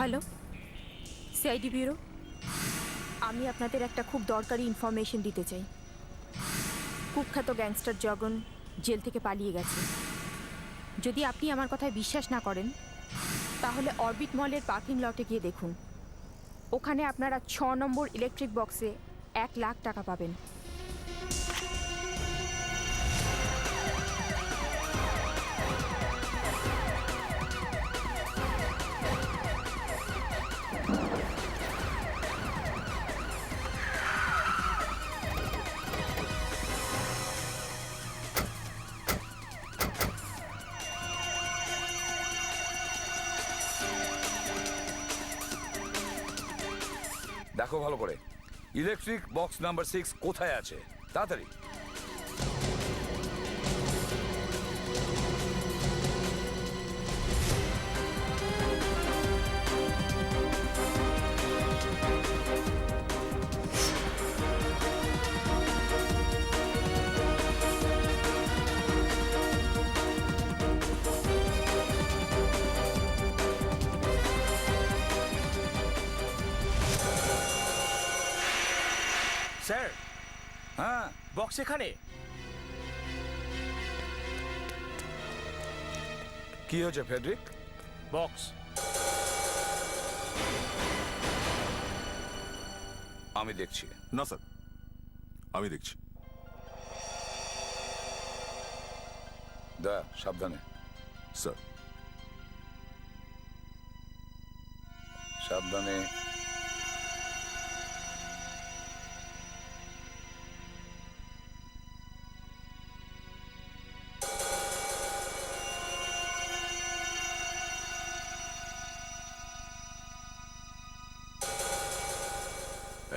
Hello, CID bureau. আমি আপনাদের একটা খুব দরকারি ইনফরমেশন দিতে চাই। কুখ্যাত গ্যাংস্টার জগন জেল থেকে পালিয়ে গেছে। যদি আপনি আমার কথায় বিশ্বাস না করেন তাহলে অরবিট মলের পার্কিং লটে গিয়ে দেখুন। ওখানে আপনারা 6 নম্বর ইলেকট্রিক বক্সে 1,00,000 টাকা পাবেন। দেখো ভালো করে, ইলেকট্রিক বক্স নাম্বার 6 কোথায় আছে, তাড়াতাড়ি। স্যার, হ্যাঁ, বক্স এখানে। কি হয়েছে ফেডরিক? বক্স। আমি দেখছি। না স্যার, আমি দেখছি। দা, সাবধানে। স্যার, সাবধানে।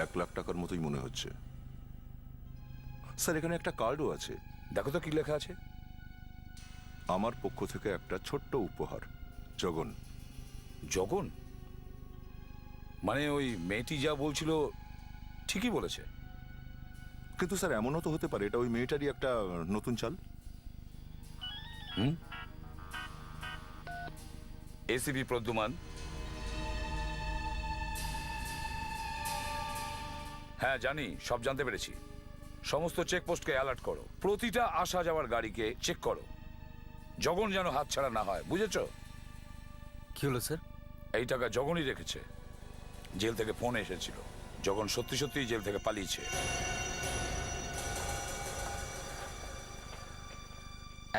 $1,00,000 মতোই মনে হচ্ছে। স্যার, এখানে একটা কার্ডও আছে। দেখো তো কি লেখা আছে। আমার পক্ষ থেকে একটা ছোট্ট উপহার, জগন। জগন? মানে ওই মেয়েটি যা বলছিল ঠিকই বলেছে। কিন্তু স্যার, এমনও তো হতে পারে এটা ওই মেয়েটারই একটা নতুন চাল। এসিপি প্রদ্যুমান। হ্যাঁ জানি, সব জানতে পেরেছি। সমস্ত চেকপোস্টকে অ্যালার্ট করো, প্রতিটা আসা যাওয়ার গাড়িকে চেক করো, জগন যেন হাতছাড়া না হয়, বুঝেছো? কি হলো স্যার? এই টাকা জগনই রেখেছে। জেল থেকে ফোন এসেছিল, জগন সত্যি সত্যি জেল থেকে পালিয়েছে।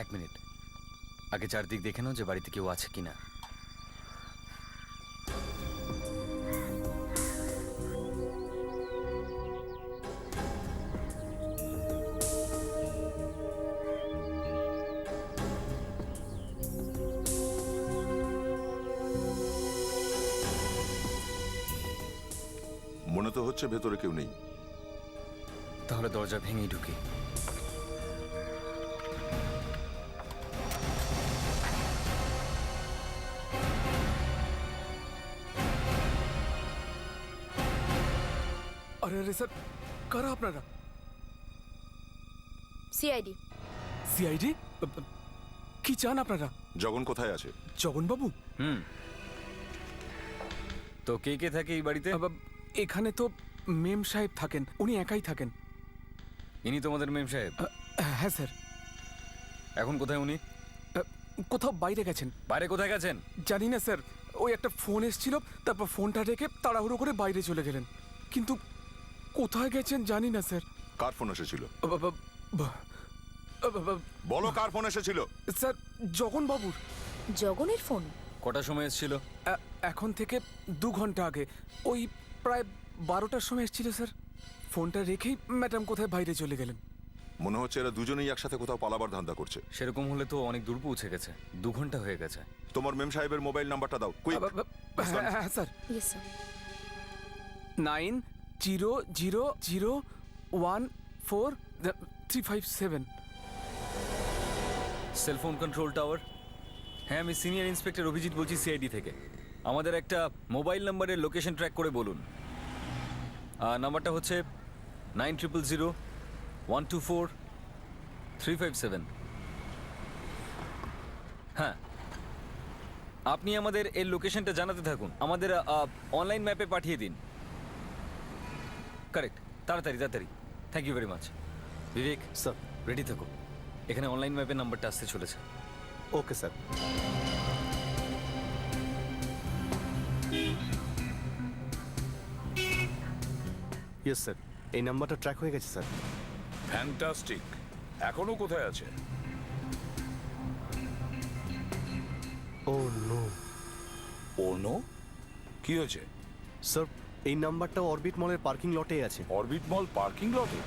1 মিনিট, আগে চারদিক দেখে নাও যে বাড়িতে কেউ আছে কিনা। মনে তো হচ্ছে ভেতরে কেউ নেই। তাহলে দরজা ভেঙেই ঢুকি। আরে আরে স্যার, কারা আপনারা? সিআইডি। সিআইডি? কি চান আপনারা? জগন কোথায় আছে? জগনবাবু? তো কে কে থাকে এই বাড়িতে? এখানে তো মেম সাহেব থাকেন, উনি একাই থাকেন। ইনি তোমাদের মেম সাহেব? হ্যাঁ স্যার। এখন কোথায় উনি? কোথাও বাইরে গেছেন। বাইরে কোথায় গেছেন? জানি না স্যার, ওই একটা ফোন এসেছিল, তারপর ফোনটা রেখে তাড়াহুড়ো করে বাইরে চলে গেলেন। কিন্তু কোথায় গেছেন জানি না স্যার। কার ফোন এসেছিল? বলো, কার ফোন এসেছিল? স্যার, জগনবাবুর। জগনের ফোন? কটার সময় এসেছিল? এখন থেকে 2 ঘন্টা আগে, ওই প্রায় 12টার সময় এসেছিল স্যার। ফোনটা রেখেই ম্যাডাম কোথায় বাইরে চলে গেলেন। মনে হচ্ছে এরা দুজনেই একসাথে কোথাও পালাবার ধান্দা করছে। সেরকম হলে তো অনেক দূর পৌঁছে গেছে, 2 ঘন্টা হয়ে গেছে। তোমার মেম সাহেবের মোবাইল নাম্বারটা দাও, কুইক। হ্যাঁ sir. Yes sir. 9000143557। Cellphone control tower? হ্যাঁ, আমি সিনিয়র ইন্সপেক্টর অভিজিৎ বলছি সিআইডি থেকে। আমাদের একটা মোবাইল নাম্বারের লোকেশন ট্র্যাক করে বলুন। নাম্বারটা হচ্ছে 9001243557। হ্যাঁ, আপনি আমাদের এর লোকেশনটা জানাতে থাকুন, আমাদের অনলাইন ম্যাপে পাঠিয়ে দিন। কারেক্ট, তাড়াতাড়ি তাড়াতাড়ি। Thank you very much. Bibek sir. Ready থাকো, এখানে অনলাইন ম্যাপের নাম্বারটা আসতে চলেছে। Okay sir. ইয়েস স্যার, এই নাম্বারটা ট্র্যাক হয়ে গেছে স্যার। ফ্যান্টাস্টিক। এখনো কোথায় আছে? ও নো। ও নো? কি হয়েছে? স্যার, এই নাম্বারটা অরবিট মলের পার্কিং লটেই আছে। অরবিট মল পার্কিং লটে?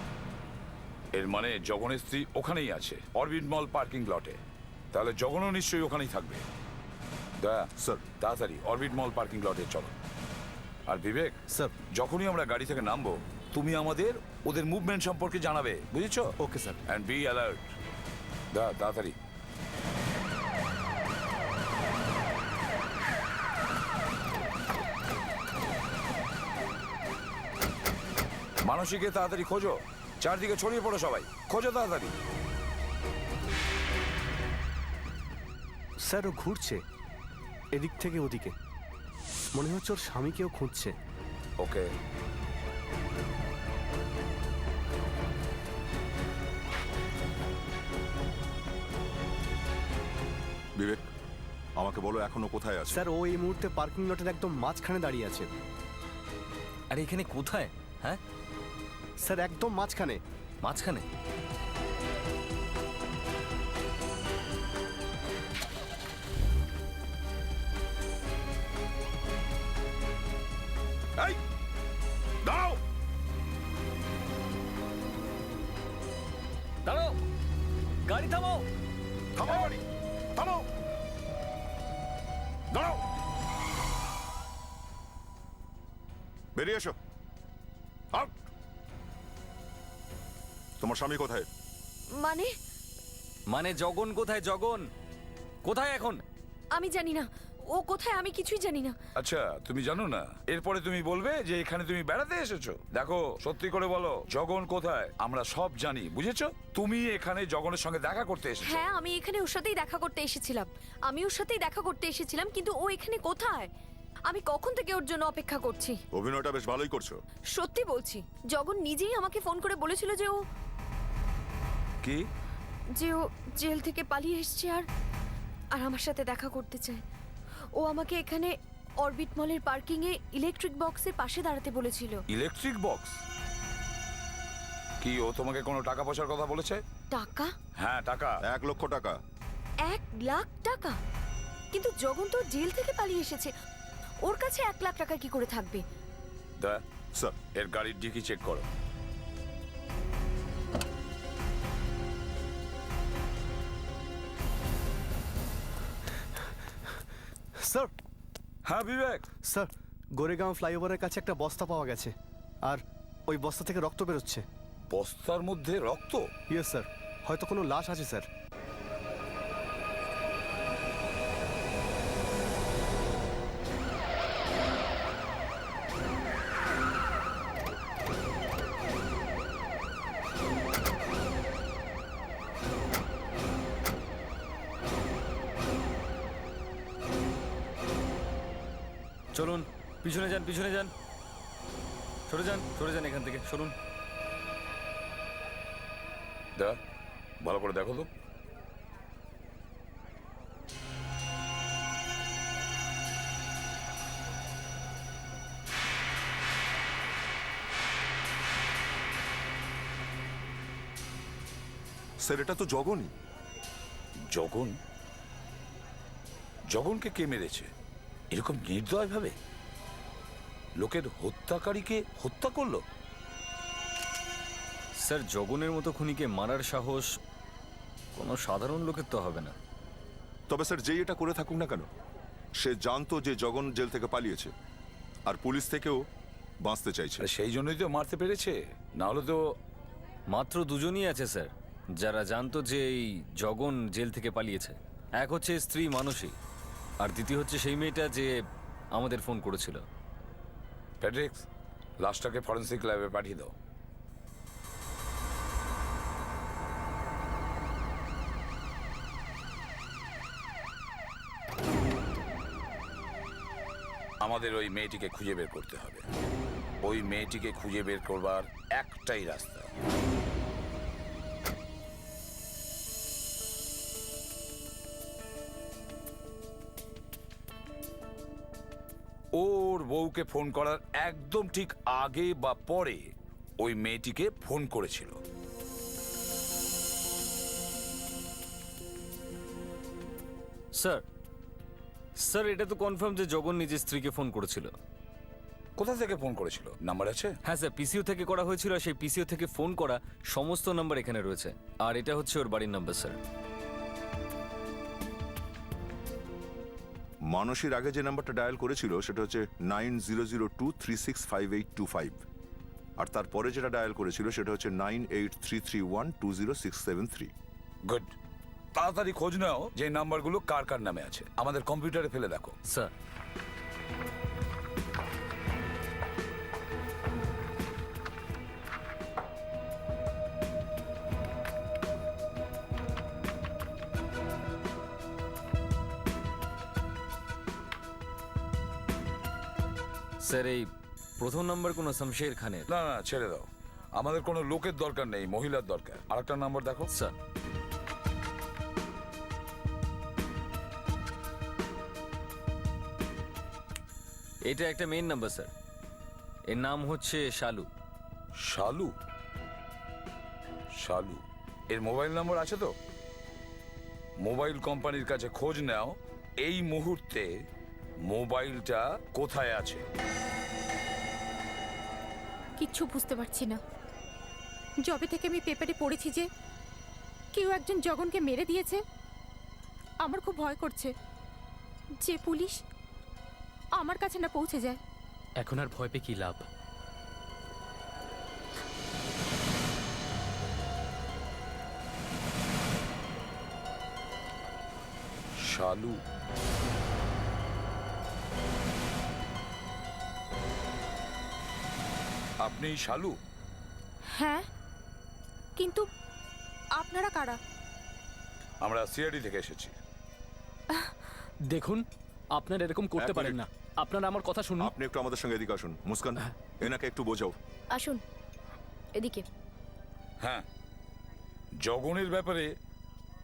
এর মানে জগনের স্ত্রী ওখানেই আছে, অরবিট মল পার্কিং লটে। তাহলে জগনও নিশ্চয়ই ওখানেই থাকবে। দয়া স্যার। তাড়াতাড়ি অরবিট মল পার্কিং লটে চলো। আর বিবেক, স্যার। যখনই আমরা গাড়ি থেকে নামবো তুমি আমাদের ওদের মুভমেন্ট সম্পর্কে জানাবে, বুঝেছো? Okay sir. And be alert. দয়া তাড়াতাড়ি। মানসীকে তাড়াতাড়ি খোঁজো, চারদিকে ছড়িয়ে পড়ো সবাই, খোঁজো তাড়াতাড়ি। স্যার, ও ঘুরছে এদিক থেকে ওদিকে, মনে হচ্ছে ওর স্বামীকেও খুঁজছে। ওকে। বিবেক, আমাকে বলো এখনো কোথায় আছে? স্যার, ও এই মুহূর্তে পার্কিং লটের একদম মাঝখানে দাঁড়িয়ে আছে। আরে এখানে কোথায়? হ্যাঁ, স্যার, একদম মাঝখানে। মাঝখানে? এই দাঁড়াও। দাঁড়াও, গাড়ি থামাও। থামাও গাড়ি, থামাও। দাঁড়াও। বেরিয়ে এসো। আউট। তোমার স্বামী কোথায়? মানে মানে জগন কোথায়? জগন কোথায় এখন? আমি জানি না ও কোথায়, আমি কিছুই জানি না। আচ্ছা, তুমি জানো না? এরপরে তুমি বলবে যে এখানে তুমি বেড়াতে এসেছো। দেখো, সত্যি করে বলো, জগন কোথায়? আমরা সব জানি, বুঝেছো? তুমি এখানে জগনের সঙ্গে দেখা করতে এসেছো। হ্যাঁ, আমি এখানে ওর সাথেই দেখা করতে এসেছিলাম। কিন্তু ও এখানে কোথায়? আমি কখন থেকে ওর জন্য অপেক্ষা করছি। অভিনয়টা বেশ ভালোই করছো। সত্যি বলছি, জগন নিজেই আমাকে ফোন করে বলেছিল যে ও কি? জেল থেকে পালিয়ে এসেছে আর আর আমার সাথে দেখা করতে চায়। ও আমাকে এখানে অরবিট মলের পার্কিং এ ইলেকট্রিক বক্সের পাশে দাঁড়াতে বলেছিল। Electric box? কি ও তোমাকে কোনো টাকা পয়সার কথা বলেছে? টাকা? হ্যাঁ, টাকা। 1 লক্ষ টাকা। 1,00,000 টাকা? কিন্তু জগন তো জেল থেকে পালিয়ে এসেছে, ওর কাছে 1,00,000 টাকা কি করে থাকবে? দা, স্যার। এর গাড়ির ডিকি চেক করো। স্যার। হ্যাঁ বিবেক। স্যার, গোরেগাঁও ফ্লাইওভারের কাছে একটা বস্তা পাওয়া গেছে, আর ওই বস্তা থেকে রক্ত বেরোচ্ছে। বস্তার মধ্যে রক্ত? ইয়েস স্যার, হয়তো কোনো লাশ আছে স্যার। চলুন, পিছনে যান, পিছনে যান, সরে যান এখান থেকে, সরুন। দা, ভালো করে দেখো তো। স্যার, এটা তো জগনই। জগন? জগনকে কে মেরেছে এরকম নির্দয় ভাবে? লোকের হত্যাকারীকে হত্যা করলো? স্যার, জগনের মতো খুনিকে মারার সাহস কোনো সাধারণ লোকের তো হবে না। তবে স্যার, যেই এটা করে থাকুক না কেন, সে জানতো যে জগন জেল থেকে পালিয়েছে, আর পুলিশ থেকেও বাঁচতে চাইছে। আর সেই জন্যই তো মারতে পেরেছে, না হলে তো। মাত্র দুজনই আছে স্যার যারা জানতো যে এই জগন জেল থেকে পালিয়েছে। এক হচ্ছে স্ত্রী মানসী, আর দ্বিতীয় হচ্ছে সেই মেয়েটা যে আমাদের ফোন করেছিল। প্যাট্রিক্স, লাশটাকে ফরেন্সিক ল্যাবে পাঠিয়ে দাও। আমাদের ওই মেয়েটিকে খুঁজে বের করতে হবে। ওই মেয়েটিকে খুঁজে বের করবার একটাই রাস্তা। ওর বউকে ফোন করার একদম ঠিক আগে বা পরে ওই মেয়েটিকে ফোন করেছিল। স্যার স্যার এটা তো কনফার্ম যে জগন নিজের স্ত্রীকে ফোন করেছিল। কোথা থেকে ফোন করেছিল? নাম্বার আছে? হ্যাঁ স্যার, পিসিও থেকে করা হয়েছিল, আর সেই পিসিও থেকে ফোন করা সমস্ত নাম্বার এখানে রয়েছে। আর এটা হচ্ছে ওর বাড়ির নাম্বার স্যার। মানসীর আগে যে নাম্বারটা ডায়াল করেছিল সেটা হচ্ছে 9002365825, আর তারপরে যেটা ডায়াল করেছিল সেটা হচ্ছে 9833120673। গুড। তাড়াতাড়ি খোঁজ নাও যে নাম্বারগুলো কার কার নামে আছে, আমাদের কম্পিউটারে ফেলে দেখো। স্যার স্যার এই প্রথম নাম্বার কোনো শমশের খানের। না না, ছেড়ে দাও। আমাদের কোনো লোকের দরকার নেই, মহিলার দরকার। আরেকটা নাম্বার দেখো। স্যার এটা একটা মেইন নাম্বার স্যার। এর নাম হচ্ছে শালু। শালু? শালু এর মোবাইল নাম্বার আছে তো? মোবাইল কোম্পানির কাছে খোঁজ নাও এই মুহূর্তে মোবাইলটা কোথায় আছে। কিচ্ছু বুঝতে পারছি না। যবে থেকে আমি পেপারে পড়েছি যে কেউ একজন জগনকে মেরে দিয়েছে, আমার খুব ভয় করছে যে পুলিশ আমার কাছে না পৌঁছে যায়। এখন আর ভয় পেয়ে কি লাভ? শালু? আপনি শালু? হ্যাঁ, কিন্তু আপনারা কারা? আমরা সিআইডি থেকে এসেছি। দেখুন, আপনারা এরকম করতে এক পারেন না। আপনারা আমার কথা শুনুন। আপনি একটু আমাদের সঙ্গে এদিকে আসুন। মুস্কান, এনাকে একটু বোঝাও। আসুন এদিকে। হ্যাঁ, জগনের ব্যাপারে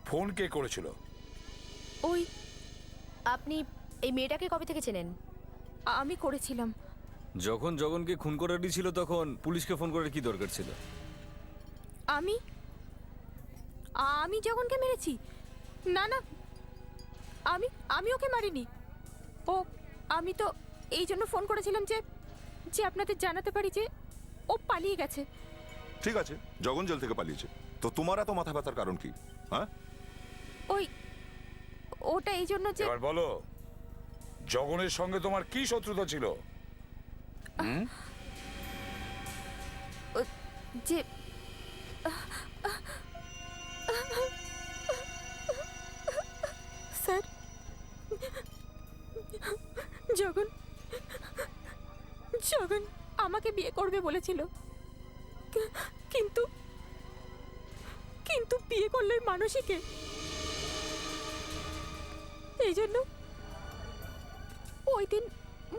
ফোন কে করেছিল? ওই আপনি এই মেয়েটাকে কবে থেকে চেনেন? আমি করেছিলাম। যখন জগনকে খুন করে দিয়েছিল তখন পুলিশকে ফোন করার কি দরকার ছিল? আমি আমি জগনকে মেরেছি? না না, আমি ওকে মারিনি। ও, আমি তো এই জন্য ফোন করেছিলাম যে যে আপনাদের জানাতে পারি যে ও পালিয়ে গেছে। ঠিক আছে, জগন জেল থেকে পালিয়েছে, তো তোমার এত মাথা ব্যথার কারণ কি? হ্যাঁ, ওই ওটা এই জন্য যে এবার বলো, জগনের সঙ্গে তোমার কি শত্রুতা ছিল? যে স্যার, জগন জগন আমাকে বিয়ে করবে বলেছিল, কিন্তু কিন্তু বিয়ে করলে মানসীকে। এই জন্য ওই দিন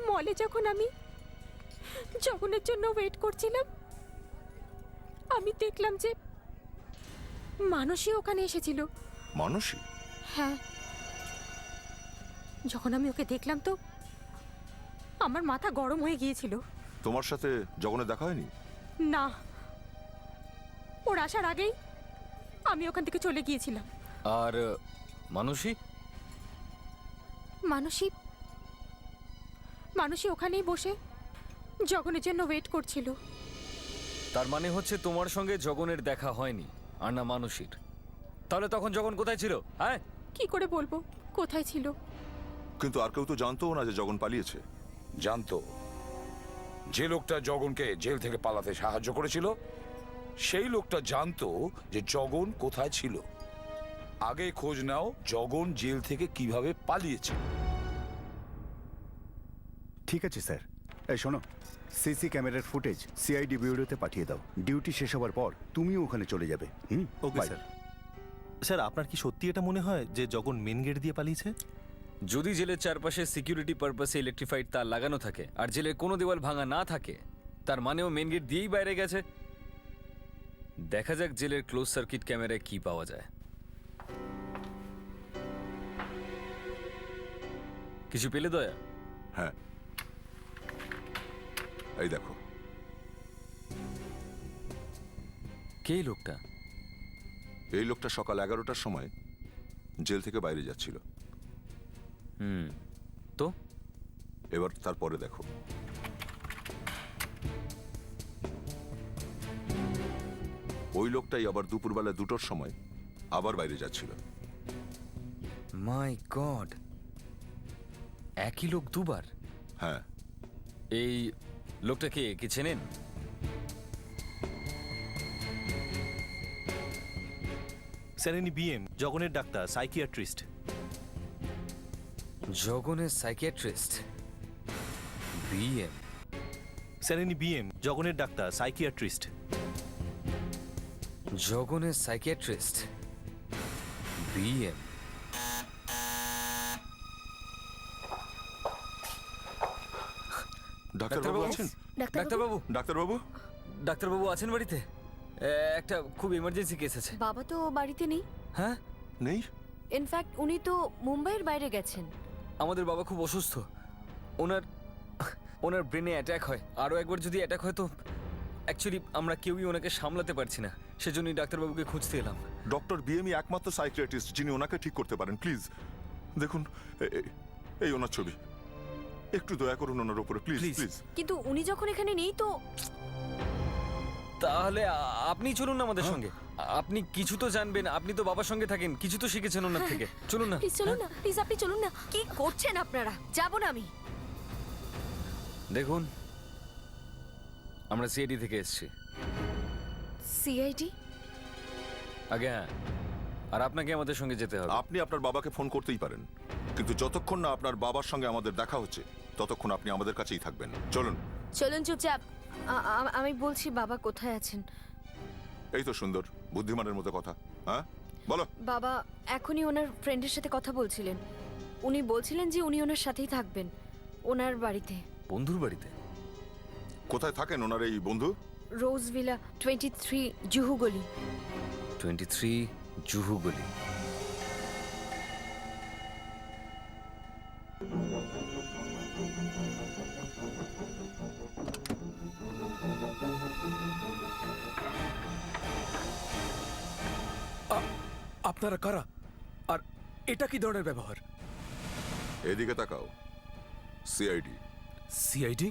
মলে যখন আমি জগনের জন্য ওয়েট করছিলাম, আমি দেখলাম যে মানসী ওখানে এসেছিল। মানসী? হ্যাঁ, যখন আমি ওকে দেখলাম তো আমার মাথা গরম হয়ে গিয়েছিল। তোমার সাথে জগনের দেখা হয়নি? না, ওর আসার আগেই আমি ওখান থেকে চলে গিয়েছিলাম। আর মানসী? মানসী ওখানেই বসে জগনের জন্য ওয়েট করছিল। তার মানে হচ্ছে তোমার সঙ্গে জগনের দেখা হয়নি, আর না মানসীর। তাহলে তখন জগন কোথায় ছিল? হ্যাঁ, কি করে বলবো কোথায় ছিল? কিন্তু আর কেউ তো জানতো না যে জগন পালিয়েছে। জানতো। যে লোকটা জগনকে জেল থেকে পালাতে সাহায্য করেছিল সেই লোকটা জানতো যে জগন কোথায় ছিল। আগে খোঁজ নাও জগন জেল থেকে কিভাবে পালিয়েছে। ঠিক আছে স্যার। এই শোনো, সিসি ক্যামেরার ফুটেজ সিআইডি ব্যুরোতে পাঠিয়ে দাও। ডিউটি শেষ হওয়ার পর তুমিও ওখানে চলে যাবে। Okay sir. স্যার, আপনার কি সত্যি এটা মনে হয় যে জগন মেন গেট দিয়ে পালিয়েছে? যদি জেলের চারপাশে সিকিউরিটি পারপাসে ইলেকট্রিফাইড তার লাগানো থাকে আর জেলের কোনো দেওয়াল ভাঙা না থাকে, তার মানেও মেন গেট দিয়েই বাইরে গেছে। দেখা যাক জেলের ক্লোজ সার্কিট ক্যামেরায় কি পাওয়া যায়। কিছু পেলে দয়া? হ্যাঁ, এই দেখো। কে এই লোকটা? এই লোকটা সকাল 11টার সময় জেল থেকে বাইরে যাচ্ছিল। তো এবার তারপরে দেখো। ওই লোকটাই আবার দুপুরবেলা 2টোর সময় আবার বাইরে যাচ্ছিল। মাই গড, একই লোক দুবার? হ্যাঁ, এই লোকটাকে কি চেনেন? স্যার ইনি বিএম, জগনের ডাক্তার, সাইকিয়াট্রিস্ট। জগনের সাইকিয়াট্রিস্ট? বিএম? স্যার ইনি বিএম, জগনের ডাক্তার, সাইকিয়াট্রিস্ট। জগনের সাইকিয়াট্রিস্ট? বিএম? ডাক্তারবাবু আছেন? ডাক্তারবাবু? ডাক্তারবাবু, ডাক্তারবাবু আছেন বাড়িতে? একটা খুব ইমার্জেন্সি কেস আছে। বাবা তো বাড়িতে নেই। হ্যাঁ, নেই? ইনফ্যাক্ট উনি তো মুম্বাইয়ের বাইরে গেছেন। আমাদের বাবা খুব অসুস্থ। ওনার ওনার ব্রেনে অ্যাটাক হয়। আরও একবার যদি অ্যাটাক হয় তো অ্যাকচুয়ালি আমরা কেউই ওনাকে সামলাতে পারছি না। সেজন্যই ডাক্তারবাবুকে খুঁজতে এলাম। ডক্টর বিএমই একমাত্র সাইকিয়াট্রিস্ট যিনি ওনাকে ঠিক করতে পারেন। প্লিজ দেখুন, এই ওনার ছবি। একটু দয়া করুন ওনার উপরে, প্লিজ Please. প্লিজ। কিন্তু উনি যখন এখানে নেই তো তাহলে আপনি চলুন না আমাদের সঙ্গে। আপনি কিছু তো জানবেন, আপনি তো বাবার সঙ্গে থাকেন, কিছু তো শিখেছেন ওনার থেকে। চলুন না। প্লিজ চলুন না, প্লিজ আপনি চলুন না। কি করছেন আপনারা? যাব না আমি। দেখুন, আমরা সিআইডি থেকে এসেছি। সিআইডি? আগে হ্যাঁ, আর আপনাকে আমাদের সঙ্গে যেতে হবে। আপনি আপনার বাবাকে ফোন করতেই পারেন, কিন্তু যতক্ষণ না আপনার বাবার সঙ্গে আমাদের দেখা হচ্ছে ততক্ষণ আপনি আমাদের কাছেই থাকবেন। চলুন। চলুন চুপচাপ। আমি বলছি বাবা কোথায় আছেন? এই তো সুন্দর, বুদ্ধিমানের মতো কথা। হ্যাঁ, বলো। বাবা এখনই ওনার ফ্রেন্ডের সাথে কথা বলছিলেন। উনি বলছিলেন যে উনি ওনার সাথেই থাকবেন, ওনার বাড়িতে। বন্ধুর বাড়িতে? কোথায় থাকেন ওনার এই বন্ধু? রোজ ভিলা 23 জুহু গলি। 23 জুহু গলি। আপনারা কারা? আর এটা কি ধরনের ব্যবহার? এদিকে তাকাও। সিআইডি। সিআইডি?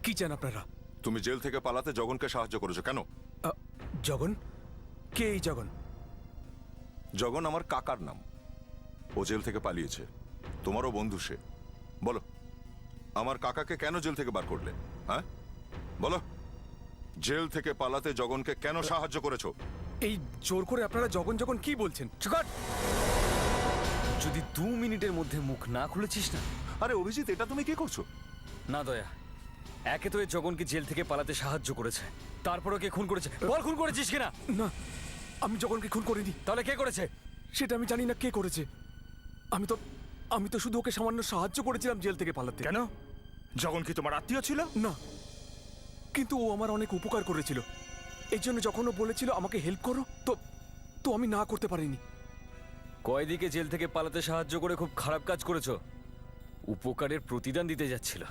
কি চান আপনারা? তুমি জেল থেকে পালাতে জগনকে সাহায্য করেছো কেন? জগন? কে এই জগন? জগন আমার কাকার নাম। ও জেল থেকে পালিয়েছে। তোমারও বন্ধু সে। বলো, আমার কাকাকে কেন জেল থেকে বার করলে? হ্যাঁ বলো, জেল থেকে পালাতে জগনকে কেন সাহায্য করেছো? এই জোর করে আপনারা জগন জগন কি বলছেন? চুকাট! যদি 2 মিনিটের মধ্যে মুখ না খুলেছিস না। আরে অভিজিৎ, এটা তুমি কি করছো? না দয়া, একে তো এই জগনকে জেল থেকে পালাতে সাহায্য করেছে, তারপরও কে খুন করেছে? বল, খুন করেছিস কিনা? না, আমি জগনকে খুন করিনি। তাহলে কে করেছে? সেটা আমি জানি না কে করেছে। আমি তো শুধু ওকে সামান্য সাহায্য করেছিলাম জেল থেকে পালাতে। কেন? জগন কি তোমার আত্মীয় ছিল? না, কিন্তু ও আমার অনেক উপকার করেছিল। এই জন্য যখন ও বলেছিল আমাকে হেল্প করো, তো আমি না করতে পারিনি। কয়েদিকে জেল থেকে পালাতে সাহায্য করে খুব খারাপ কাজ করেছো। উপকারের প্রতিদান দিতে যাচ্ছিল।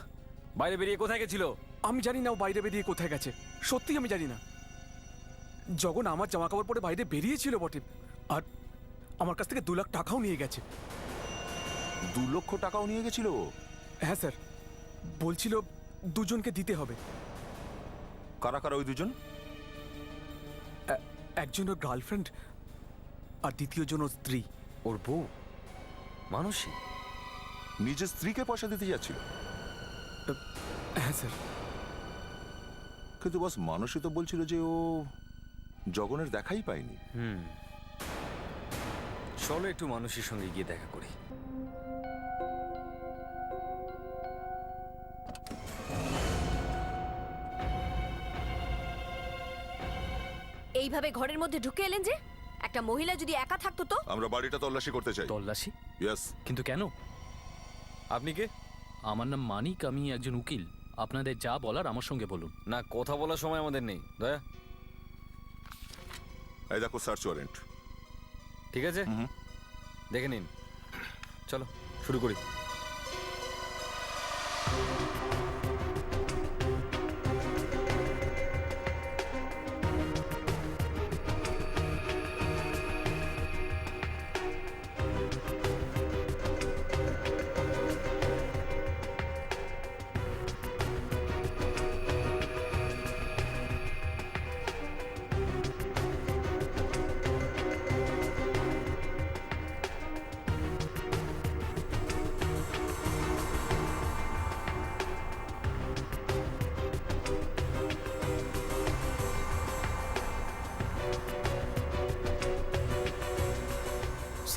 বাইরে বেরিয়ে কোথায় গেছিল? আমি জানি না ও বাইরে বেরিয়ে কোথায় গেছে। সত্যি আমি জানি না। যখন আমার জামা কাপড় পরে বাইরে বেরিয়েছিল বটে, আর আমার কাছ থেকে 2 লাখ টাকাও নিয়ে গেছে। 2 লক্ষ টাকাও নিয়ে গেছিল? হ্যাঁ স্যার, বলছিল দুজনকে দিতে হবে। কারা কারা ওই দুজন? একজন ওর গার্লফ্রেন্ড আর দ্বিতীয় জন ওর স্ত্রী। ওর বউ মানসী? নিজের স্ত্রীকে পয়সা দিতে যাচ্ছিল? হ্যাঁ স্যার। কিন্তু বস, মানসী তো বলছিল যে ও জগনের দেখাই পায়নি। চলো একটু মানুষের সঙ্গে গিয়ে দেখা করি। এইভাবে ঘরের মধ্যে ঢুকে এলেন যে? একটা একটা মহিলা যদি একা থাকতো তো? আমরা বাড়িটা তল্লাশি করতে চাই। তল্লাশি? ইয়েস। কিন্তু কেন? আপনি কে? আমার নাম মানিক, আমি একজন উকিল। আপনাদের যা বলার আমার সঙ্গে বলুন। না, কথা বলার সময় আমাদের নেই দয়া। এই দেখো সার্চ ওয়ারেন্ট। ঠিক আছে, দেখে নিন। চলো শুরু করি।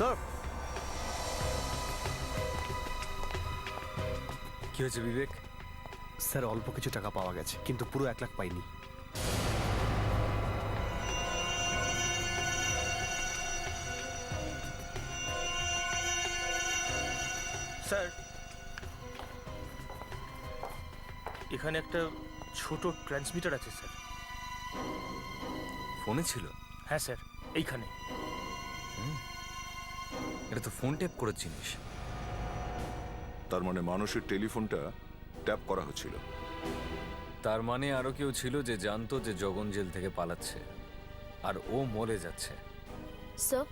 স্যার, কি হয়েছে বিবেক? স্যার অল্প কিছু টাকা পাওয়া গেছে, কিন্তু পুরো 1 লাখ পাইনি। স্যার, এখানে একটা ছোট ট্রান্সমিটার আছে স্যার। ফোনে ছিল? হ্যাঁ স্যার, এইখানে। এটা তো ফোন ট্যাপ করার জিনিস। তার মানে মানুষের টেলিফোনটা ট্যাপ করা হচ্ছিল। তার মানে আরো কেউ ছিল যে জানতো যে জগন জেল থেকে পালাচ্ছে আর ও মরে যাচ্ছে। স্যার,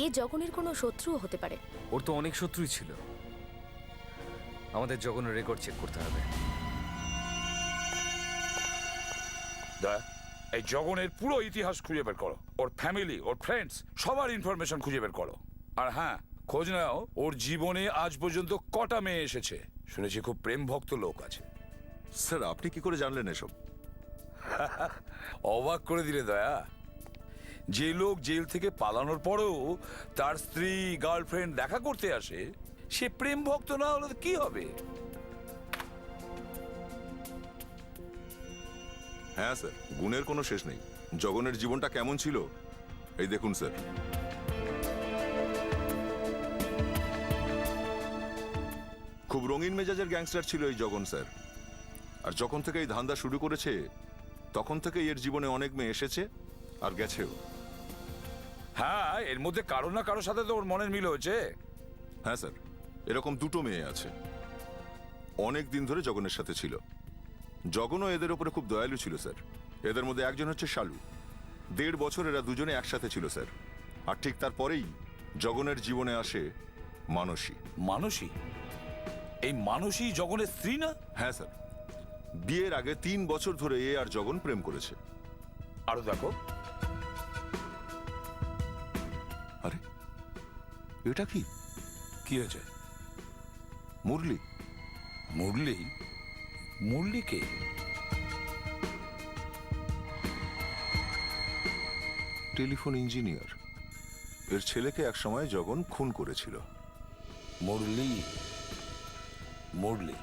এ জগনের কোনো শত্রুও হতে পারে। ওর তো অনেক শত্রুই ছিল। আমাদের জগনের রেকর্ড চেক করতে হবে। দয়া, এই জগনের পুরো ইতিহাস খুঁজে বের করো। ওর ফ্যামিলি, ওর ফ্রেন্ডস, সবার ইনফরমেশন খুঁজে বের করো। আর হ্যাঁ, খোঁজ নাও ওর জীবনে আজ পর্যন্ত কটা মেয়ে এসেছে। শুনেছি খুব প্রেম ভক্ত লোক আছে। স্যার, আপনি কি করে জানলেন এসব? অবাক করে দিলে দয়া। যে লোক জেল থেকে পালানোর পরেও তার স্ত্রী, গার্লফ্রেন্ড দেখা করতে আসে, সে প্রেম ভক্ত না হলে তো কি হবে? হ্যাঁ স্যার, গুণের কোনো শেষ নেই। জগনের জীবনটা কেমন ছিল এই দেখুন স্যার। খুব রঙিন মেজাজের গ্যাংস্টার ছিল এই জগন স্যার। আর যখন থেকে এই ধান্দা শুরু করেছে তখন থেকে এর জীবনে অনেক মেয়ে এসেছে আর গেছেও। হ্যাঁ, এর মধ্যে কারো না কারোর সাথে তো ওর মনের মিল হয়েছে। হ্যাঁ স্যার, এরকম 2টো মেয়ে আছে। অনেক দিন ধরে জগনের সাথে ছিল। জগনও এদের উপরে খুব দয়ালু ছিল স্যার। এদের মধ্যে একজন হচ্ছে শালু। 1.5 বছর এরা দুজনে একসাথে ছিল স্যার। আর ঠিক তারপরেই জগনের জীবনে আসে মানসী। মানসী? এই মানসী জগনের স্ত্রী না? হ্যাঁ স্যার, বিয়ের আগে 3 বছর ধরে এ আর জগন প্রেম করেছে। আরো দেখো। আরে এটা কি? কি হয়েছে? মুরলি। মুরলি? মুরলি কে? Telephone engineer. এর ছেলেকে একসময় জগন খুন করেছিল। মুরলি? মুরলি?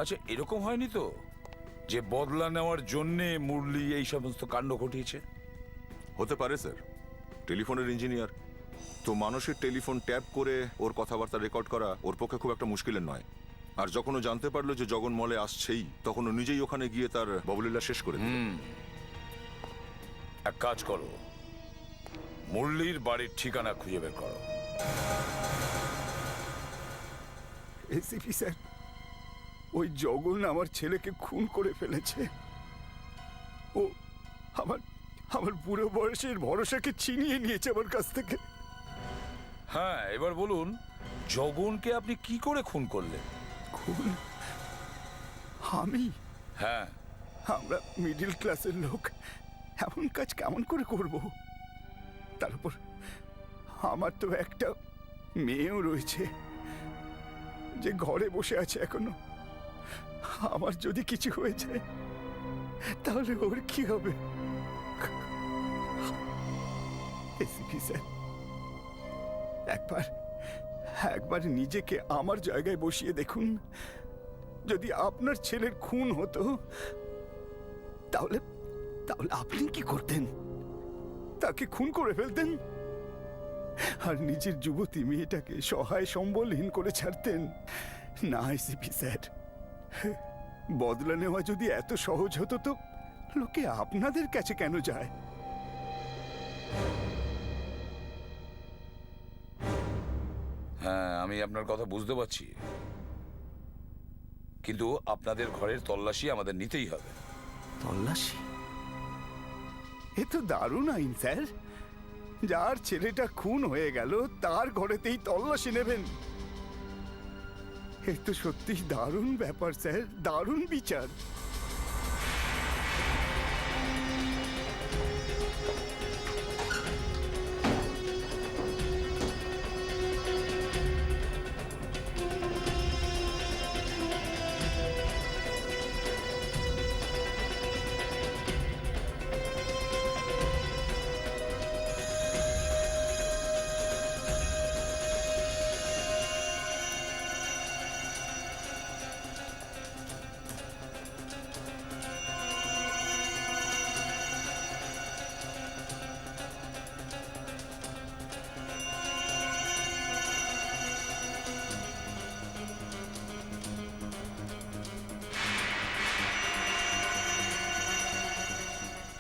আচ্ছা, এরকম হয়নি তো যে বদলা নেওয়ার জন্যে মুরলি এই সমস্ত কাণ্ড ঘটিয়েছে? হতে পারে স্যার। টেলিফোনের ইঞ্জিনিয়ার তো, মানুষের টেলিফোন ট্যাপ করে ওর কথাবার্তা রেকর্ড করা ওর পক্ষে খুব একটা মুশকিলের নয়। আর যখন ও জানতে পারলো যে জগন মলে আসছেই, তখন ও নিজেই ওখানে গিয়ে তার ববলীলা শেষ করে দিল। এক কাজ করো, মুরলির বাড়ির ঠিকানা খুঁজে বের করো। এসিপি স্যার, ওই জগন আমার ছেলেকে খুন করে ফেলেছে। ও আমার আমার বুড়ো বয়সের ভরসাকে ছিনিয়ে নিয়েছে আমার কাছ থেকে। হ্যাঁ, এবার বলুন, জগনকে আপনি কি করে খুন করলেন? খুন? আমি? হ্যাঁ। আমরা মিডল ক্লাসের লোক, এমন কাজ কেমন করে করব? তারপর আমার তো একটা মেয়েও রয়েছে যে ঘরে বসে আছে এখনো। আমার যদি কিছু হয়ে যায় তাহলে ওর কি হবে? এসিপি স্যার, একবার নিজেকে আমার জায়গায় বসিয়ে দেখুন। যদি আপনার ছেলের খুন হতো তাহলে তাহলে আপনি কি করতেন? তাকে খুন করে ফেলতেন আর নিজের যুবতী মেয়েটাকে সহায় সম্বলহীন করে ছাড়তেন। না আইসিপি স্যার, বদলা নেওয়া যদি এত সহজ হতো তো লোকে আপনাদের কাছে কেন যায়? হ্যাঁ, আমি আপনার কথা বুঝতে পারছি, কিন্তু আপনাদের ঘরের তল্লাশি আমাদের নিতেই হবে। তল্লাশি? এ তো দারুণ আইন স্যার। যার ছেলেটা খুন হয়ে গেল তার ঘরেতেই তল্লাশি নেবেন। এ তো সত্যি দারুণ ব্যাপার স্যার, দারুণ বিচার।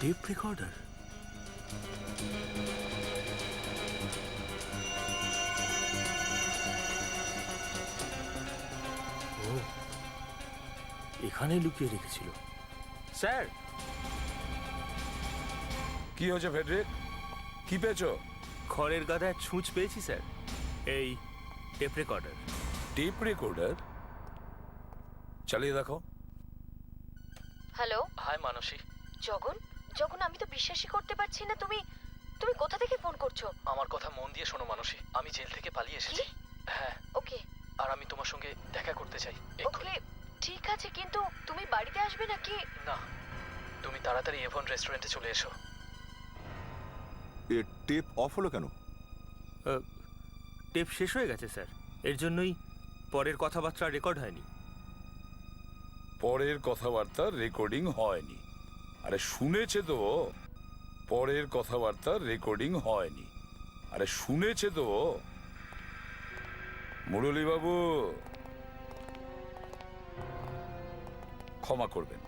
Tape recorder? ও, এখানে লুকিয়ে রেখেছিল। স্যার, কি হয়েছে ফেডরিক? কি পেয়েছো? খড়ের গাদায় ছুঁচ পেয়েছি স্যার। এই টেপ রেকর্ডার। Tape recorder? চালিয়ে দেখো। হ্যালো হাই মানসী, জগন, জগন আমি তো বিশ্বাসই করতে পারছি না। তুমি তুমি কোথা থেকে ফোন করছো? আমার কথা মন দিয়ে শোনো মানসী, আমি জেল থেকে পালিয়ে এসেছি। হ্যাঁ, ওকে আর আমি তোমার সঙ্গে দেখা করতে চাই। ওকে ঠিক আছে, কিন্তু তুমি বাড়িতে আসবে নাকি? না, তুমি তাড়াতাড়ি এভন রেস্টুরেন্টে চলে এসো। এ টেপ অফ হলো কেন? টেপ শেষ হয়ে গেছে স্যার, এর জন্যই পরের কথাবার্তা রেকর্ড হয়নি। পরের কথাবার্তার রেকর্ডিং হয়নি? আরে শুনেছে তো, পরের কথাবার্তার রেকর্ডিং হয়নি। আরে শুনেছে তো মুরলী বাবু। ক্ষমা করবেন,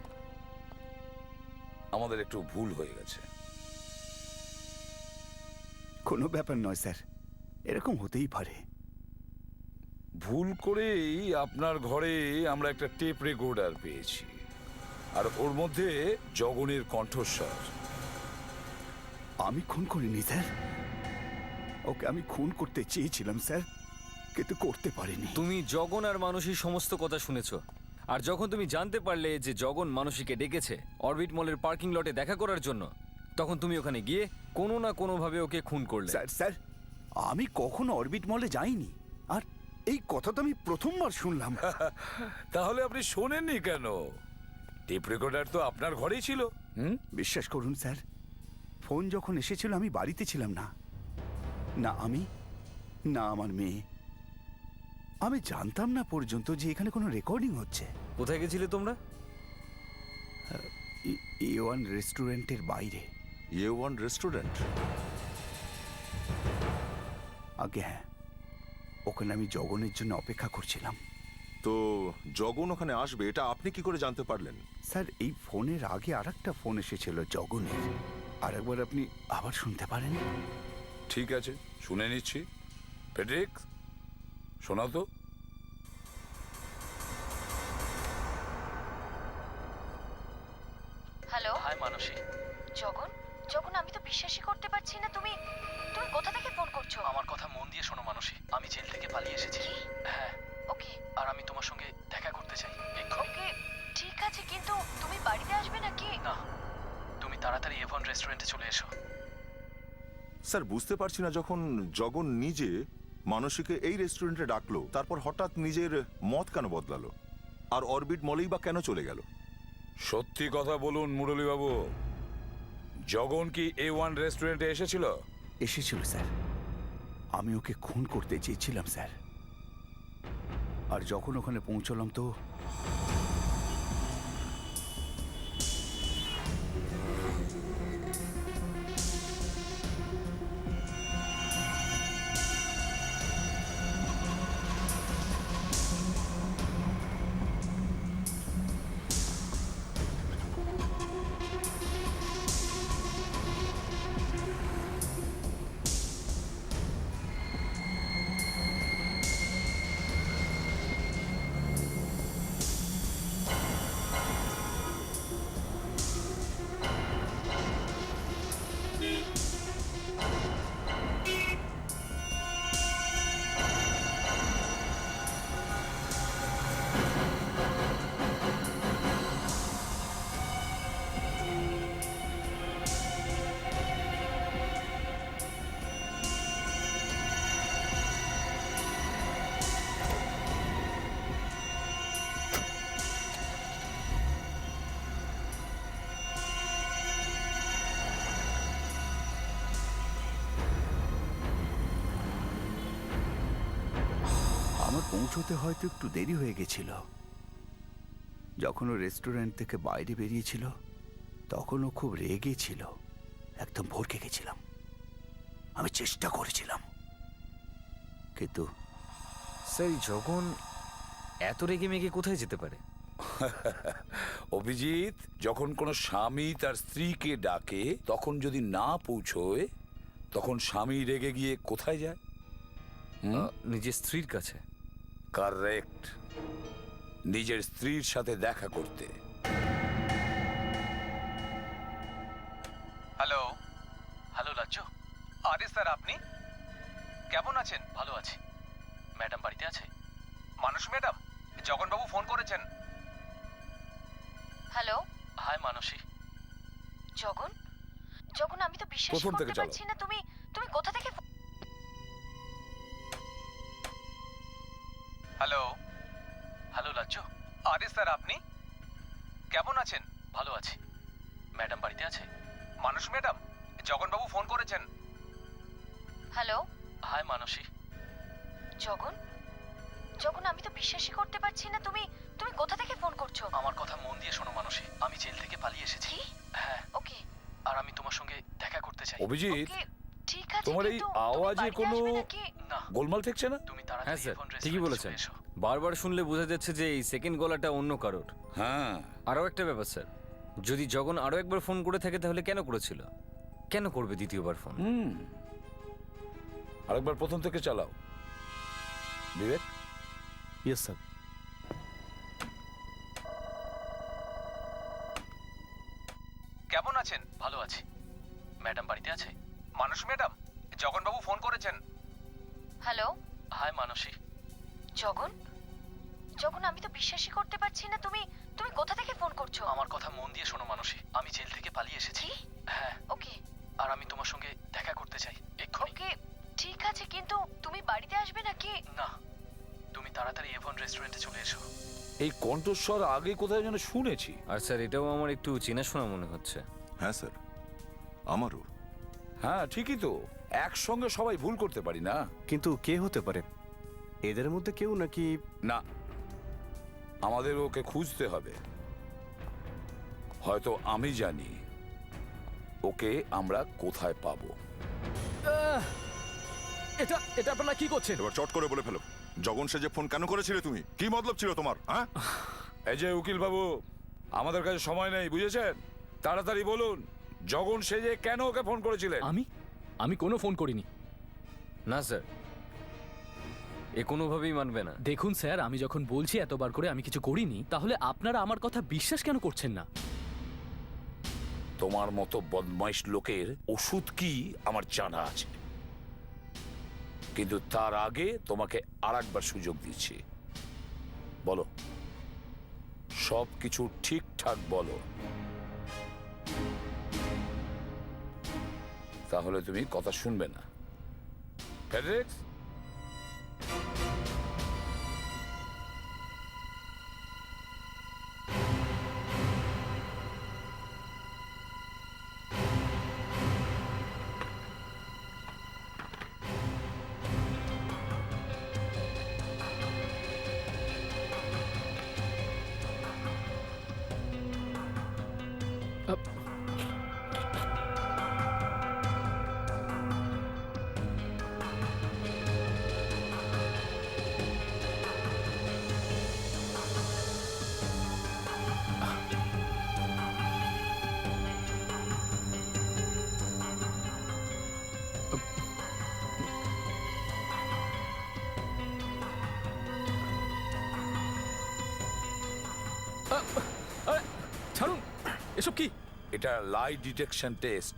আমাদের একটু ভুল হয়ে গেছে। কোনো ব্যাপার নয় স্যার, এরকম হতেই পারে। ভুল করেই আপনার ঘরে আমরা একটা টেপ রেকর্ডার পেয়েছি, আর ওর মধ্যে জগনের কণ্ঠস্বর। আমি খুন করিনি স্যার, ওকে আমি খুন করতে চেয়েছিলাম স্যার, কিন্তু করতে পারিনি। তুমি জগন আর মানসীর সমস্ত কথা শুনেছ, আর যখন তুমি জানতে পারলে যে জগন মানসীকে ডেকেছে অরবিট মলের পার্কিং লটে দেখা করার জন্য, তখন তুমি ওখানে গিয়ে কোনো না কোনোভাবে ওকে খুন করলে। স্যার স্যার, আমি কখনো অরবিট মলে যাইনি, আর এই কথা তো আমি প্রথমবার শুনলাম। তাহলে আপনি শোনেননি কেন? টেপ রেকর্ডার তো আপনার ঘরেই ছিল। বিশ্বাস করুন স্যার, ফোন যখন এসেছিল আমি বাড়িতে ছিলাম না, না আমি না আমার মেয়ে। আমি জানতাম না পর্যন্ত যে এখানে কোনো রেকর্ডিং হচ্ছে। কোথায় গেছিলে তোমরা? A1 রেস্টুরেন্টের বাইরে। A1 restaurant? আগে হ্যাঁ, ওখানে আমি জগনের জন্য অপেক্ষা করছিলাম। তো জগন ওখানে আসবে এটা আপনি কি করে জানতে পারলেন? স্যার, এই ফোনের আগে আরেকটা ফোন এসেছিল জগনের, আর একবার আপনি আবার শুনতে পারেন? ঠিক আছে, শুনে নিচ্ছি। ফেডরিক, শোনাও তো। হ্যালো হাই মানসী, জগন, জগন আমি তো বিশ্বাসই করতে পারছি না। তুমি তুমি কোথা থেকে ফোন করছো? আমার কথা মন দিয়ে শোনো মানসী, আমি জেল থেকে পালিয়ে এসেছি। হ্যাঁ, ওকে আর আমি তোমার সঙ্গে দেখা করতে চাই এক্ষুনি। ওকে ঠিক আছে, কিন্তু তুমি বাড়িতে আসবে নাকি? না, তুমি তাড়াতাড়ি এভন রেস্টুরেন্টে চলে এসো। স্যার বুঝতে পারছি না, যখন জগন নিজে মানসীকে এই রেস্টুরেন্টে ডাকলো, তারপর হঠাৎ নিজের মত কেন বদলালো, আর অরবিট মলেই বা কেন চলে গেল? সত্যি কথা বলুন মুরলী বাবু, জগন কি A1 রেস্টুরেন্টে এসেছিল? এসেছিল স্যার, আমি ওকে খুন করতে চেয়েছিলাম স্যার, আর যখন ওখানে পৌঁছলাম তো আমার পৌঁছতে হয়তো একটু দেরি হয়ে গেছিল। যখন ও রেস্টুরেন্ট থেকে বাইরে বেরিয়েছিল তখন ও খুব রেগে ছিল, একদম ভড়কে গেছিলাম। আমি চেষ্টা করেছিলাম, কিন্তু স্যার জগন এত রেগে মেগে কোথায় যেতে পারে? অভিজিৎ, যখন কোনো স্বামী তার স্ত্রীকে ডাকে তখন যদি না পৌঁছয় তখন স্বামী রেগে গিয়ে কোথায় যায়? নিজের স্ত্রীর কাছে। কারেক্ট, নিজের স্ত্রীর সাথে দেখা করতে। হ্যালো হ্যালো লাজ্জু, আরে স্যার আপনি কেমন আছেন? ভালো আছি। ম্যাডাম বাড়িতে আছে? মানুষ ম্যাডাম, জগনবাবু ফোন করেছেন। হ্যালো হাই মানসী। জগন, জগন আমি তো বিশ্বাস প্রথম থেকে করতে চালাও। পারছি না, তুমি তুমি কোথা থেকে হ্যালো হ্যালো লাজ্জু, আরে স্যার আপনি কেমন আছেন? ভালো আছি। ম্যাডাম বাড়িতে আছে? মানুষ ম্যাডাম, জগনবাবু ফোন করেছেন। হ্যালো হাই মানসী। জগন, জগন আমি তো বিশ্বাসই করতে পারছি না, তুমি তুমি কোথা থেকে ফোন করছো? আমার কথা মন দিয়ে শোনো মানসী, আমি জেল থেকে পালিয়ে এসেছি। কি? হ্যাঁ, ওকে আর আমি তোমার সঙ্গে দেখা করতে চাই। অভিজিৎ, ওকে ঠিক আছে, তোমার এই কিন্তু তুমি আওয়াজে বাড়িতে কোনো আসবে নাকি? না, গোলমাল ঠেকছে না? তুমি হ্যাঁ তাড়াতাড়ি স্যার, এখন ঠিকই রেস্টুরেন্টে বলেছেন। চলে এসো। বারবার শুনলে বোঝা যাচ্ছে যে এই সেকেন্ড গলাটা অন্য কারোর। হ্যাঁ, আরও একটা ব্যাপার স্যার, যদি জগন আরও একবার ফোন করে থাকে তাহলে কেন করেছিল? কেন করবে দ্বিতীয়বার ফোন? আরেকবার প্রথম থেকে চালাও। বিবেক, ইয়েস স্যার। কেমন আছেন? ভালো আছি। ম্যাডাম বাড়িতে আছে? মানুষ ম্যাডাম, জগনবাবু ফোন করেছেন। হ্যালো হাই মানসী। জগন, জগন আমি তো বিশ্বাসই করতে পারছি না, তুমি তুমি কোথা থেকে ফোন করছো? আমার কথা মন দিয়ে শোনো মানসী, আমি জেল থেকে পালিয়ে এসেছি। কি? হ্যাঁ, ওকে আর আমি তোমার সঙ্গে দেখা করতে চাই এক্ষুনি। ওকে ঠিক আছে, কিন্তু তুমি বাড়িতে আসবে নাকি? না, তুমি তাড়াতাড়ি এভন রেস্টুরেন্টে চলে এসো। এই কণ্ঠস্বর আগে কোথায় যেন শুনেছি। আর স্যার এটাও আমার একটু চেনাশোনা মনে হচ্ছে। হ্যাঁ স্যার, আমারও। হ্যাঁ ঠিকই তো, একসঙ্গে সবাই ভুল করতে পারি না। কিন্তু কে হতে পারে? এদের মধ্যে কেউ নাকি? না, আমাদের ওকে খুঁজতে হবে। হয়তো আমি জানি ওকে আমরা কোথায় পাবো। এটা এটা আপনারা কি করছেন? এবার চট করে বলে ফেলো, জগন সেজে ফোন কেন করেছিলে তুমি? কি মতলব ছিল তোমার? হ্যাঁ, এই যে উকিল বাবু, আমাদের কাছে সময় নেই, বুঝেছেন? তাড়াতাড়ি বলুন, জগন সেজে কেন ওকে ফোন করেছিলেন? আমি কোনো ফোন করিনি। না স্যার, এ কোনোভাবেই মানবে না। দেখুন স্যার, আমি যখন বলছি এতবার করে আমি কিছু করিনি, তাহলে আপনারা আমার কথা বিশ্বাস কেন করছেন না? তোমার মতো বদমাইশ লোকের ওষুধ কি আমার জানা আছে, কিন্তু তার আগে তোমাকে আরেকবার সুযোগ দিচ্ছি। বলো, সব কিছু ঠিকঠাক বলো, তাহলে তুমি কথা শুনবে না। ফেডরিক্স, ছাড়ুন, এসব কি? এটা লাই ডিটেকশন টেস্ট।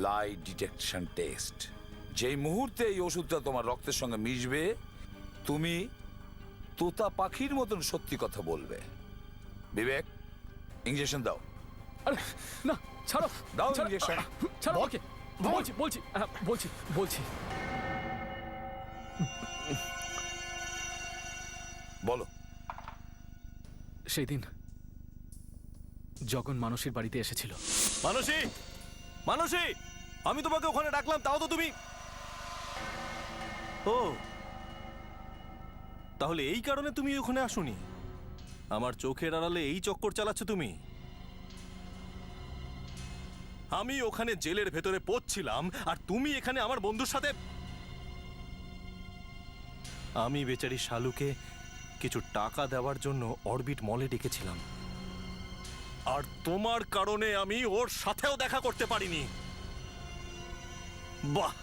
লাই ডিটেকশন টেস্ট। যেই মুহূর্তে এই ওষুধটা তোমার রক্তের সঙ্গে মিশবে, তুমি তোতা পাখির মতন সত্যি কথা বলবে। বিবেক, ইঞ্জেকশন দাও। আরে না, ছাড়ো, দাও ছাড়ো, ইঞ্জেকশন। ছাড়ো ওকে। বলছি বলছি বলছি বলছি বলো। সেই দিন জগন মানসীর বাড়িতে এসেছিল। মানসী, মানসী, আমি তোমাকে ওখানে ডাকলাম, তাও তো তুমি... ও তাহলে এই কারণে তুমি ওখানে আসোনি? আমার চোখের আড়ালে এই চক্কর চালাচ্ছ তুমি? আমি ওখানে জেলের ভেতরে পড়ছিলাম আর তুমি এখানে আমার বন্ধুর সাথে। আমি বেচারি শালুকে কিছু টাকা দেওয়ার জন্য অরবিট মলে ডেকেছিলাম, আর তোমার কারণে আমি ওর সাথেও দেখা করতে পারিনি। বাহ,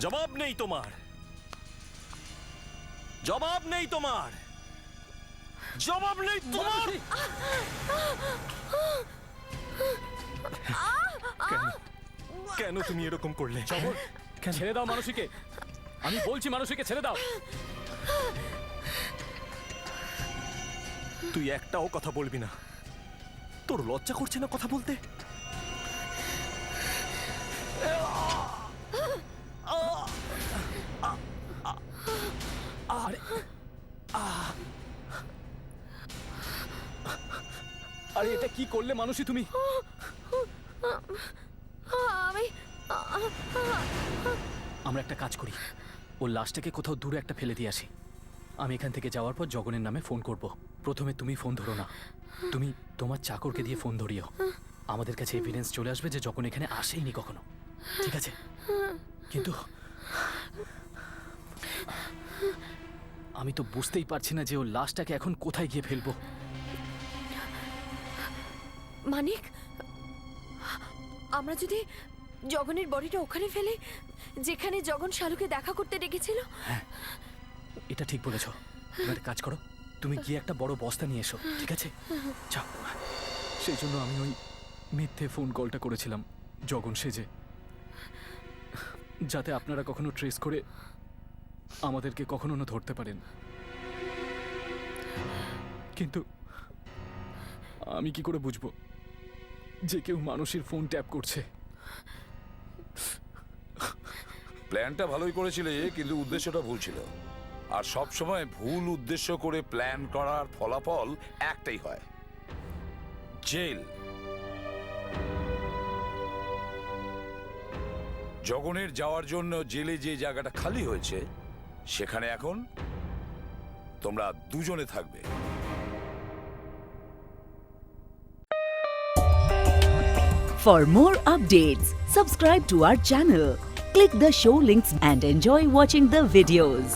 জবাব নেই তোমার, জবাব নেই তোমার, জবাব নেই তোমার। কেন তুমি এরকম করলে? ছেড়ে দাও মানসীকে, আমি বলছি মানসীকে ছেড়ে দাও। তুই একটাও কথা বলবি না? তোর লজ্জা করছে না কথা বলতে? আরে এটা কি করলে মানসী তুমি? আমি আমরা একটা কাজ করি, ওর লাশটাকে কোথাও দূরে একটা ফেলে দিয়ে আসি। আমি এখান থেকে যাওয়ার পর জগনের নামে ফোন করব। প্রথমে তুমি ফোন ধরো না, তুমি তোমার চাকরকে দিয়ে ফোন ধরিও। আমাদের কাছে এভিডেন্স চলে আসবে যে জগন এখানে আসেইনি কখনো, ঠিক আছে? কিন্তু আমি তো বুঝতেই পারছি না যে ওর লাশটাকে এখন কোথায় গিয়ে ফেলবো। মানিক, আমরা যদি জগনের বডিটা ওখানে ফেলে যেখানে জগন শালুকে দেখা করতে ডেকেছিল। এটা ঠিক বলেছ। তুমি একটা কাজ করো, তুমি গিয়ে একটা বড় বস্তা নিয়ে এসো, ঠিক আছে? যাও। সেই জন্য আমি ওই মিথ্যে ফোন কলটা করেছিলাম জগন সেজে, যাতে আপনারা কখনো ট্রেস করে আমাদেরকে কখনো না ধরতে পারেন। কিন্তু আমি কি করে বুঝবো যে কেউ মানুষের ফোন ট্যাপ করছে? প্ল্যানটা ভালোই করেছিলে, কিন্তু উদ্দেশ্যটা ভুল ছিল। আর সব সময় ভুল উদ্দেশ্য করে প্ল্যান করার ফলাফল একটাই হয়, জেল। জগনের যাওয়ার জন্য জেলে যে জায়গাটা খালি হয়েছে, সেখানে এখন তোমরা দুজনে থাকবে। For more updates, subscribe to our channel, click the show links and enjoy watching the videos.